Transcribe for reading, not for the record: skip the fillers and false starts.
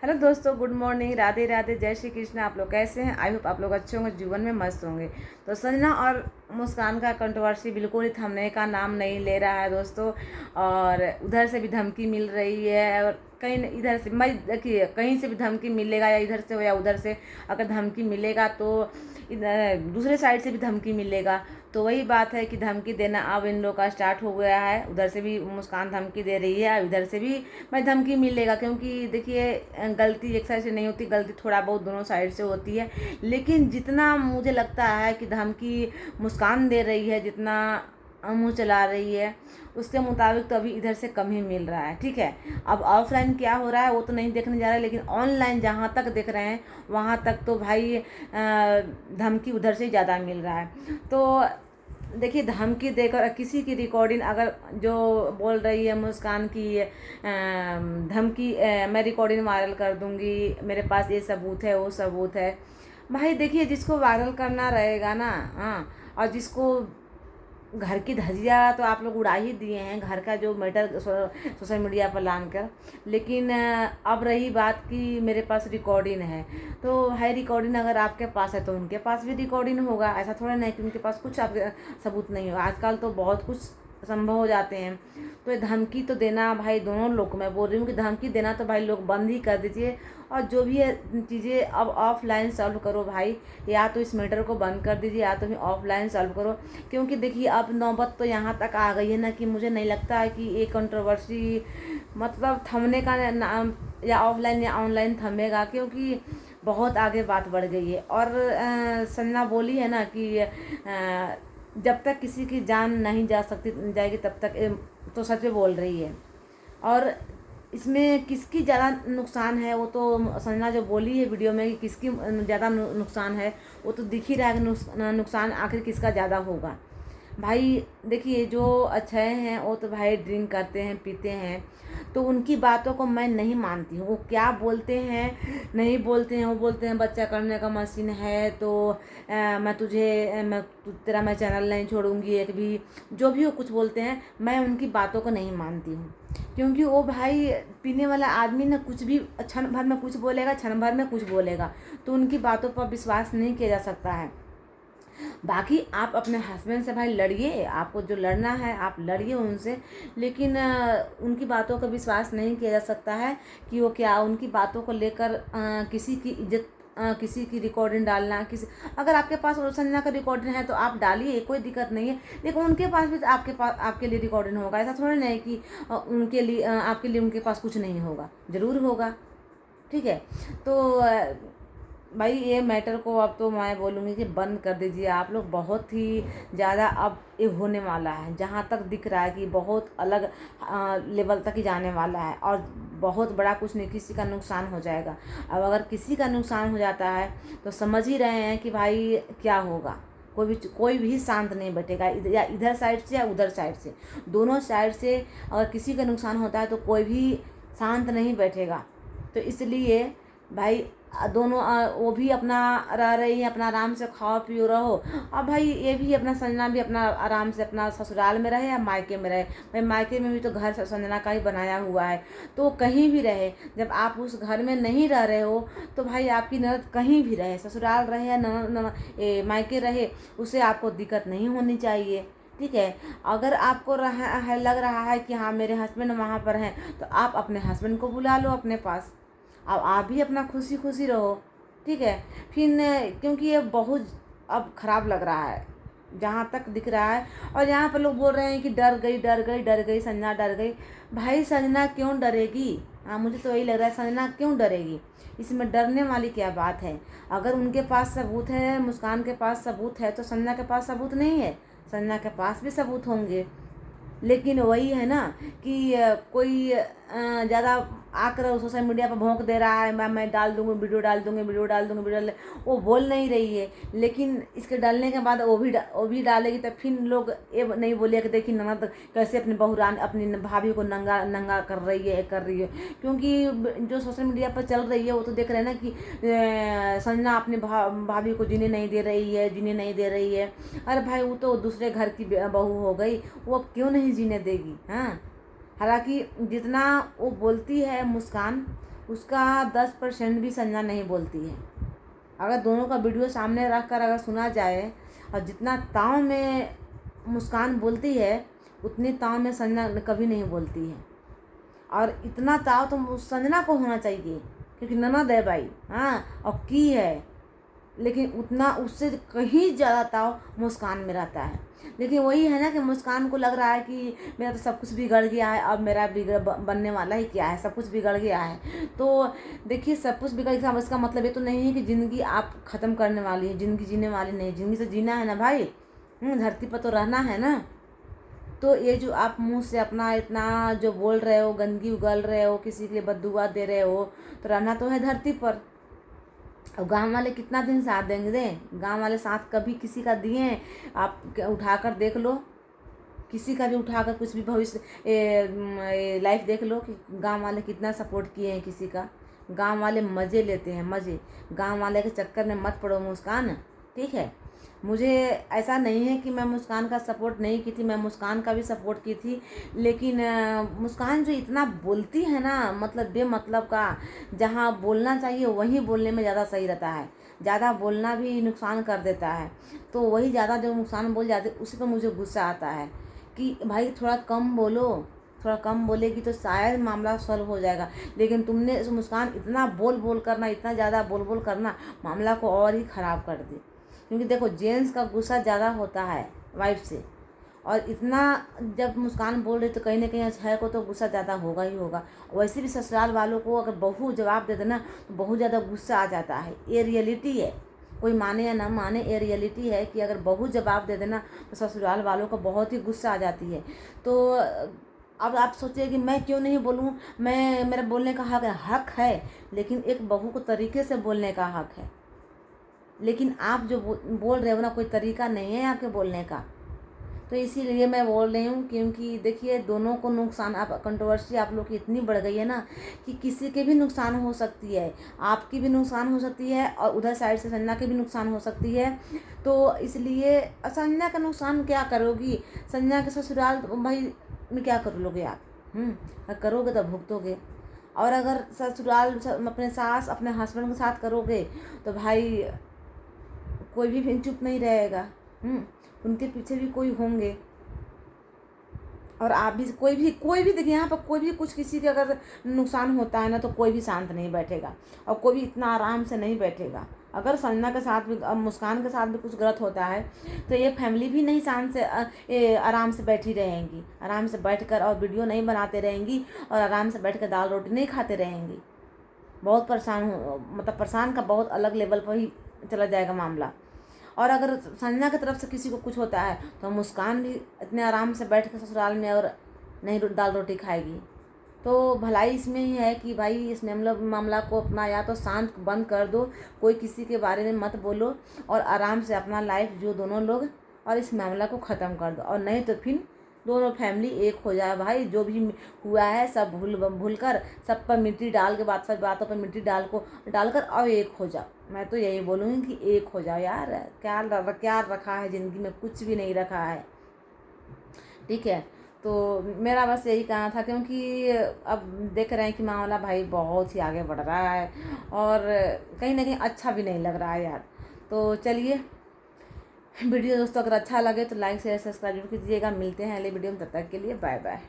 Hello दोस्तों, good morning, Radhe Radhe, जय श्री कृष्ण। आप लोग कैसे हैं? आई होप आप लोग अच्छे होंगे, जीवन में मस्त होंगे। तो संजना और मुस्कान का कंट्रोवर्सी बिल्कुल ही थमने का नाम नहीं ले रहा है दोस्तों। और उधर से भी धमकी मिल रही है और कहीं इधर से मैं देखिए, कहीं से भी धमकी मिलेगा, या इधर से हो या उधर से अगर धमकी मिलेगा तो दूसरे साइड से भी धमकी मिलेगा। तो वही बात है कि धमकी देना अब इन लोग का स्टार्ट हो गया है। उधर से भी मुस्कान धमकी दे रही है, इधर से भी मैं धमकी मिलेगा। क्योंकि देखिए, गलती एक साइड से नहीं होती, गलती थोड़ा बहुत दोनों साइड से होती है। लेकिन जितना मुझे लगता है कि धमकी मुस्कान दे रही है, जितना मुँह चला रही है, उसके मुताबिक तो अभी इधर से कम ही मिल रहा है। ठीक है, अब ऑफलाइन क्या हो रहा है वो तो नहीं देखने जा रहा है, लेकिन ऑनलाइन जहाँ तक देख रहे हैं वहाँ तक तो भाई धमकी उधर से ज़्यादा मिल रहा है। तो देखिए, धमकी देकर किसी की रिकॉर्डिंग अगर जो बोल रही है मुस्कान की धमकी, मैं रिकॉर्डिंग वायरल कर दूंगी, मेरे पास ये सबूत है वो सबूत है। भाई देखिए, जिसको वायरल करना रहेगा ना, हाँ, और जिसको घर की धजिया तो आप लोग उड़ा ही दिए हैं, घर का जो मैटर सोशल मीडिया पर लान कर। लेकिन अब रही बात कि मेरे पास रिकॉर्डिंग है, तो है रिकॉर्डिंग अगर आपके पास है तो उनके पास भी रिकॉर्डिंग होगा। ऐसा थोड़ा नहीं कि उनके पास कुछ आपके सबूत नहीं होगा। आजकल तो बहुत कुछ संभव हो जाते हैं। तो ये धमकी तो देना भाई दोनों लोग, मैं बोल रही हूँ कि धमकी देना तो भाई लोग बंद ही कर दीजिए। और जो भी है चीज़ें अब ऑफलाइन सॉल्व करो भाई, या तो इस मैटर को बंद कर दीजिए या तो फिर ऑफलाइन सॉल्व करो। क्योंकि देखिए, अब नौबत तो यहाँ तक आ गई है ना कि मुझे नहीं लगता है कि ये कंट्रोवर्सी मतलब थमने का नाम, या ऑफलाइन या ऑनलाइन थमेगा, क्योंकि बहुत आगे बात बढ़ गई है। और संजना बोली है ना कि जब तक किसी की जान नहीं जा सकती जाएगी तब तक, तो सच में बोल रही है। और इसमें किसकी ज़्यादा नुकसान है वो तो संजना जो बोली है वीडियो में कि किसकी ज़्यादा नुकसान है, वो तो दिख ही रहा है कि नुकसान आखिर किसका ज़्यादा होगा। भाई देखिए, जो अच्छे हैं वो तो भाई ड्रिंक करते हैं, पीते हैं, तो उनकी बातों को मैं नहीं मानती हूँ। वो क्या बोलते हैं नहीं बोलते हैं, वो बोलते हैं बच्चा करने का मशीन है तो मैं तुझे तेरा मैं चैनल नहीं छोड़ूंगी एक भी, जो भी वो कुछ बोलते हैं, मैं उनकी बातों को नहीं मानती हूँ। क्योंकि वो भाई पीने वाला आदमी ना कुछ भी क्षण भर में कुछ बोलेगा, क्षण भर में कुछ बोलेगा, तो उनकी बातों पर विश्वास नहीं किया जा सकता है। बाकी आप अपने हस्बैंड से भाई लड़िए, आपको जो लड़ना है आप लड़िए उनसे, लेकिन उनकी बातों का विश्वास नहीं किया जा सकता है कि वो क्या, उनकी बातों को लेकर किसी की इज्जत, किसी की रिकॉर्डिंग डालना, किसी अगर आपके पास संजना का रिकॉर्डिंग है तो आप डालिए, कोई दिक्कत नहीं है। लेकिन उनके पास भी आपके लिए रिकॉर्डिंग होगा। ऐसा थोड़ा नहीं है कि उनके लिए आपके लिए उनके पास कुछ नहीं होगा, ज़रूर होगा। ठीक है, तो भाई ये मैटर को अब तो मैं बोलूँगी कि बंद कर दीजिए आप लोग। बहुत ही ज़्यादा अब ये होने वाला है, जहाँ तक दिख रहा है कि बहुत अलग लेवल तक ही जाने वाला है, और बहुत बड़ा कुछ नहीं, किसी का नुकसान हो जाएगा। अब अगर किसी का नुकसान हो जाता है तो समझ ही रहे हैं कि भाई क्या होगा। कोई भी शांत नहीं बैठेगा, या इधर साइड से या उधर साइड से, दोनों साइड से अगर किसी का नुकसान होता है तो कोई भी शांत नहीं बैठेगा। तो इसलिए भाई दोनों वो भी अपना रह रही है, अपना आराम से खाओ पियो रहो। अब भाई ये भी अपना संजना भी अपना आराम से अपना ससुराल में रहे या मायके में रहे। भाई मायके में भी तो घर संजना का ही बनाया हुआ है, तो कहीं भी रहे। जब आप उस घर में नहीं रह रहे हो तो भाई आपकी ननद कहीं भी रहे, ससुराल रहे या मायके रहे, उससे आपको दिक्कत नहीं होनी चाहिए। ठीक है, अगर आपको लग रहा है कि हाँ मेरे हस्बैंड वहाँ पर हैं, तो आप अपने हस्बैंड को बुला लो अपने पास। अब आप भी अपना खुशी खुशी रहो। ठीक है, फिर क्योंकि ये बहुत अब ख़राब लग रहा है जहाँ तक दिख रहा है। और यहाँ पर लोग बोल रहे हैं कि डर गई डर गई डर गई, संजना डर गई। भाई संजना क्यों डरेगी? हाँ, मुझे तो यही लग रहा है, संजना क्यों डरेगी? इसमें डरने वाली क्या बात है? अगर उनके पास सबूत है, मुस्कान के पास सबूत है, तो संजना के पास सबूत नहीं है? संजना के पास भी सबूत होंगे। लेकिन वही है ना कि कोई ज़्यादा आकर सोशल मीडिया पर भोंक दे रहा है, मैं डाल दूँगी वीडियो, डाल दूँगी वीडियो, डाल दूँगी वीडियो वो बोल नहीं रही है। लेकिन इसके डालने के बाद वो भी डालेगी, तो फिर लोग ये नहीं बोले कि देखिए ननद कैसे अपनी बहुरान अपनी भाभी को नंगा नंगा कर रही है, कर रही है। क्योंकि जो सोशल मीडिया पर चल रही है वो तो देख रहे हैं ना कि संजना अपनी भाभी को जीने नहीं दे रही है, जीने नहीं दे रही है। अरे भाई, वो तो दूसरे घर की बहू हो गई, वो अब क्यों नहीं जीने देगी? हाँ, हालांकि जितना वो बोलती है मुस्कान, उसका 10% भी संजना नहीं बोलती है। अगर दोनों का वीडियो सामने रख कर अगर सुना जाए, और जितना ताव में मुस्कान बोलती है उतनी ताव में संजना कभी नहीं बोलती है। और इतना ताव तो संजना को होना चाहिए, क्योंकि ननद है भाई, हाँ, और की है, लेकिन उतना उससे कहीं ज़्यादा ताव मुस्कान में रहता है। लेकिन वही है ना कि मुस्कान को लग रहा है कि मेरा तो सब कुछ बिगड़ गया है, अब मेरा बनने वाला ही क्या है, सब कुछ बिगड़ गया है। तो देखिए, सब कुछ बिगड़ गया, इसका मतलब ये तो नहीं है कि ज़िंदगी आप ख़त्म करने वाली है, ज़िंदगी जीने वाली नहीं, ज़िंदगी से जीना है ना भाई, धरती पर तो रहना है ना। तो ये जो आप मुंह से अपना इतना जो बोल रहे हो, गंदगी उगल रहे हो, किसी के लिए बद्दुआ दे रहे हो, तो रहना तो है धरती पर। और गांव वाले कितना दिन साथ देंगे? गांव वाले साथ कभी किसी का दिए? आप उठाकर देख लो, किसी का भी उठाकर कुछ भी भविष्य लाइफ देख लो कि गांव वाले कितना सपोर्ट किए हैं किसी का। गांव वाले मज़े लेते हैं, मज़े। गांव वाले के चक्कर में मत पड़ो मुस्कान, ठीक है। मुझे ऐसा नहीं है कि मैं मुस्कान का सपोर्ट नहीं की थी, मैं मुस्कान का भी सपोर्ट की थी, लेकिन मुस्कान जो इतना बोलती है ना, मतलब बेमतलब का, जहाँ बोलना चाहिए वहीं बोलने में ज़्यादा सही रहता है। ज़्यादा बोलना भी नुकसान कर देता है, तो वही ज़्यादा जो नुकसान बोल जाते उसी पर मुझे गुस्सा आता है कि भाई थोड़ा कम बोलो, थोड़ा कम बोलेगी तो शायद मामला सॉल्व हो जाएगा। लेकिन तुमने मुस्कान इतना बोल बोल करना, इतना ज़्यादा बोल बोल करना मामला को और ही ख़राब कर दी। क्योंकि देखो, जेंट्स का गुस्सा ज़्यादा होता है वाइफ से, और इतना जब मुस्कान बोल रही तो कहीं ना कहीं है को तो गुस्सा ज़्यादा होगा ही होगा। वैसे भी ससुराल वालों को अगर बहू जवाब दे देना तो बहुत ज़्यादा गुस्सा आ जाता है। ये रियलिटी है, कोई माने या ना माने, ये रियलिटी है कि अगर बहू जवाब दे देना तो ससुराल वालों को बहुत ही गुस्सा आ जाती है। तो अब आप सोचिए कि मैं क्यों नहीं बोलूँ, मेरा बोलने का हक है, लेकिन एक बहू को तरीके से बोलने का हक है। लेकिन आप जो बोल रहे हो ना, कोई तरीका नहीं है आपके बोलने का। तो इसीलिए मैं बोल रही हूँ, क्योंकि देखिए दोनों को नुकसान, आप कंट्रोवर्सी आप लोग की इतनी बढ़ गई है ना कि किसी के भी नुकसान हो सकती है, आपकी भी नुकसान हो सकती है, और उधर साइड से संजना की भी नुकसान हो सकती है। तो इसलिए संजना का नुकसान क्या करोगी? संजना के ससुराल भाई में क्या कर लोगे आप? करोगे तो भुगतोगे। और अगर ससुराल अपने सास अपने हस्बैंड के साथ करोगे तो भाई कोई भी चुप नहीं रहेगा। उनके पीछे भी कोई होंगे, और आप भी, कोई भी देखिए, यहाँ पर कोई भी कुछ किसी के अगर नुकसान होता है ना तो कोई भी शांत नहीं बैठेगा, और कोई भी इतना आराम से नहीं बैठेगा। अगर संजना के साथ भी, मुस्कान के साथ भी कुछ गलत होता है तो ये फैमिली भी नहीं शांत से आराम से बैठी रहेंगी, आराम से बैठकर और वीडियो नहीं बनाते रहेंगी, और आराम से बैठ कर दाल रोटी नहीं खाते रहेंगी। बहुत परेशान हो, मतलब परेशान का बहुत अलग लेवल पर ही चला जाएगा मामला। और अगर संजना की तरफ से किसी को कुछ होता है तो मुस्कान भी इतने आराम से बैठ कर ससुराल में और नहीं दाल रोटी खाएगी। तो भलाई इसमें ही है कि भाई इस मामला को अपना या तो शांत बंद कर दो, कोई किसी के बारे में मत बोलो, और आराम से अपना लाइफ जो दोनों लोग, और इस मामला को ख़त्म कर दो। और नहीं तो फिर दोनों फैमिली एक हो जाए भाई, जो भी हुआ है सब भूल कर, सब पर मिट्टी डाल के, सब बातों पर मिट्टी डालकर और एक हो जाओ। मैं तो यही बोलूँगी कि एक हो जाओ यार। क्या रखा है ज़िंदगी में? कुछ भी नहीं रखा है, ठीक है। तो मेरा बस यही कहना था, क्योंकि अब देख रहे हैं कि मामला भाई बहुत ही आगे बढ़ रहा है, और कहीं ना कहीं अच्छा भी नहीं लग रहा है यार। तो चलिए, वीडियो दोस्तों अगर अच्छा लगे तो लाइक शेयर सब्सक्राइब कीजिएगा। मिलते हैं अगले वीडियो में, तब तक के लिए बाय बाय।